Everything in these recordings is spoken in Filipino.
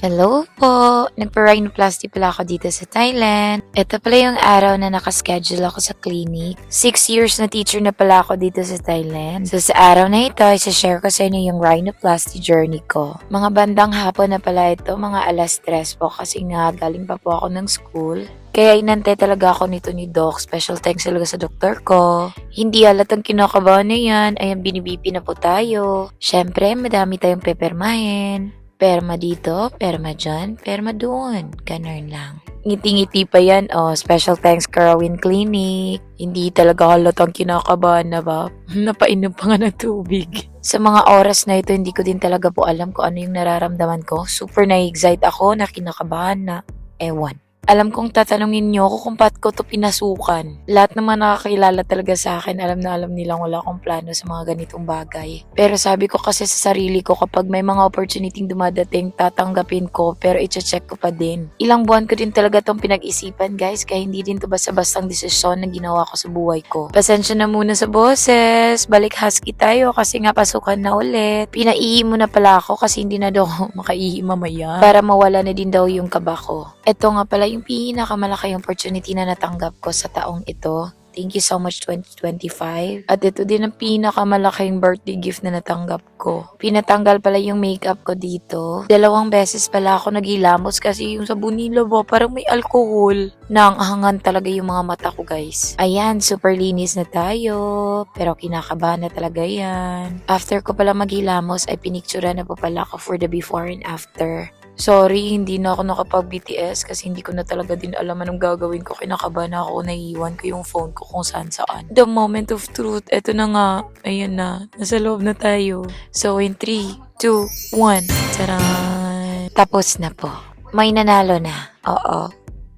Hello po! Nagpa-rhinoplasty pala ako dito sa Thailand. Ito pala yung araw na nakaschedule ako sa clinic. 6 years na teacher na pala ako dito sa Thailand. So sa araw na ito, isa-share ko sa inyo yung rhinoplasty journey ko. Mga bandang hapon na pala ito, mga alas 3 po kasi nga galing pa po ako ng school. Kaya inantay talaga ako nito ni Doc. Special thanks talaga sa doktor ko. Hindi halatang kinakabahan na yan. Ayan, binibipi na po tayo. Syempre, madami tayong pepermahin. Perma dito, perma dyan, perma doon. Ganun lang. Ngiti-ngiti pa yan. Oh, special thanks Carawin Clinic. Hindi talaga halatang kinakabahan na ba? Napainom pa nga ng tubig. Sa mga oras na ito, hindi ko din talaga po alam kung ano yung nararamdaman ko. Super na-excite ako, na kinakabahan na. Ewan. Alam kong tatanungin niyo ako kung ba't ko to pinasukan. Lahat naman nakakilala talaga sa akin, alam na alam nilang wala akong plano sa mga ganitong bagay. Pero sabi ko kasi sa sarili ko, kapag may mga opportunity dumadating, tatanggapin ko, pero i-check ko pa din. Ilang buwan ko din talaga tong pinag-isipan, guys, kaya hindi din to basta-bastang desisyon na ginawa ko sa buhay ko. Pasensya na muna sa boses, balik husky tayo kasi nga pasukan na ulit. Pinaihi mo na pala ako kasi hindi na daw makaihi mamaya. Para mawala na din daw yung kaba ko. Ito nga pala yung pinakamalaki opportunity na natanggap ko sa taong ito. Thank you so much 2025. At ito din ang pinakamalaking birthday gift na natanggap ko. Pinatanggal pala yung makeup ko dito. 2 beses pala ako naghilamos kasi yung sabon nila ba parang may alcohol. Naanghangan talaga yung mga mata ko, guys. Ayan, super linis na tayo. Pero kinakabahan na talaga yan. After ko pala maghilamos ay pinictura na po pala ako for the before and after. Sorry, hindi na ako nakapag-BTS kasi hindi ko na talaga din alam anong gagawin ko. Kinakabahan na ako, naiiwan ko yung phone ko kung saan. The moment of truth, eto na nga. Ayan na, nasa loob na tayo. So in 3, 2, 1, taran! Tapos na po. May nanalo na. Oo.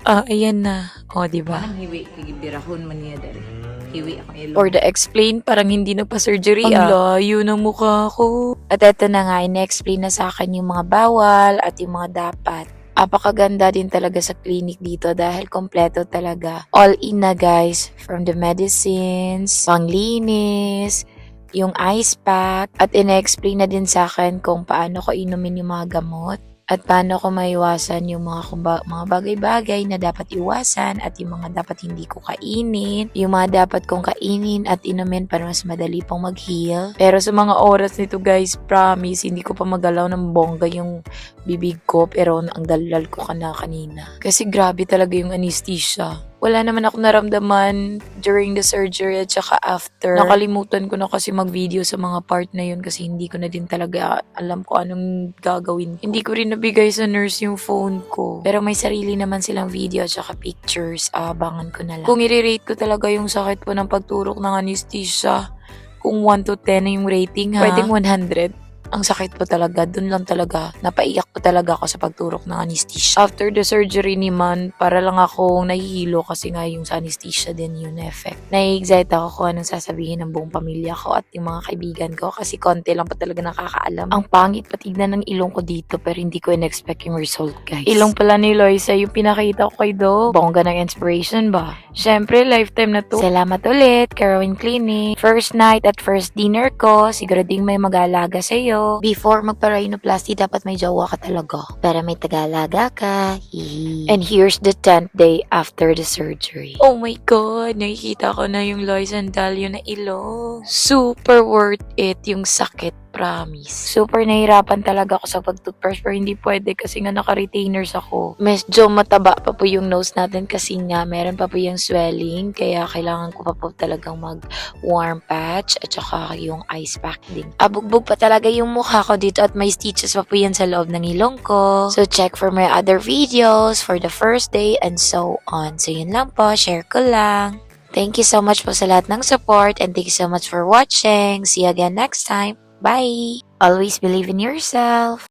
Ayan na. O, diba? Ang hiwi, kigibirahon man niya dari. Hiwi ang ilo. For the explain, parang hindi nagpa-surgery. Ang layo ng mukha ko. At eto na nga, ina-explain na sa akin yung mga bawal at yung mga dapat. Apakaganda din talaga sa clinic dito dahil kompleto talaga. All in na, guys. From the medicines, panglinis, yung ice pack, at ina-explain na din sa akin kung paano ko inumin yung mga gamot. At paano ko maiwasan yung mga bagay-bagay na dapat iwasan at yung mga dapat hindi ko kainin, yung mga dapat kong kainin at inumin para mas madali pong mag-heal. Pero sa mga oras nito, guys, promise, hindi ko pa magalaw ng bongga yung bibig ko pero ang dalal ko kanina. Kasi grabe talaga yung anesthesia. Wala naman ako naramdaman during the surgery at saka after. Nakalimutan ko na kasi mag-video sa mga part na yun kasi hindi ko na din talaga alam ko anong gagawin. Hindi ko rin nabigay sa nurse yung phone ko. Pero may sarili naman silang video at saka pictures. Abangan ko na lang. Kung i-rate ko talaga yung sakit po ng pagturok ng anesthesia, kung 1 to 10 na yung rating ha, pwedeng 100. Ang sakit po talaga, dun lang talaga. Napaiyak po talaga ako sa pagturok ng anesthesia. After the surgery naman, para lang akong nahihilo kasi nga yung sa anesthesia din yun effect. Nai-excite ako kung anong sasabihin ng buong pamilya ko at yung mga kaibigan ko kasi konti lang pa talaga nakakaalam. Ang pangit patignan ng ilong ko dito pero hindi ko in-expect yung result, guys. Ilong pala ni Loisa yung pinakita ko kay Do. Bongga ng inspiration ba? Syempre, lifetime na to. Salamat ulit, Carawin Clinic. First night at first dinner ko, sigurading may mag-aalaga sa'yo. Before magpa-rhinoplasty, dapat may jowa ka talaga. Para may tagalaga ka. Hihi. And here's the 10th day after the surgery. Oh my God! Nakikita ko na yung Lois Andalio na ilong. Super worth it yung sakit. Promise. Super nahirapan talaga ako sa pag-toothbrush pero hindi pwede kasi nga naka-retainers ako. Medyo mataba pa po yung nose natin kasi nga meron pa po yung swelling kaya kailangan ko pa po talagang mag-warm patch at saka yung ice pack din. Abugbog pa talaga yung mukha ko dito at may stitches pa po yan sa loob ng ilong ko. So check for my other videos for the first day and so on. So yun lang po, share ko lang. Thank you so much po sa lahat ng support and thank you so much for watching. See you again next time. Bye! Always believe in yourself.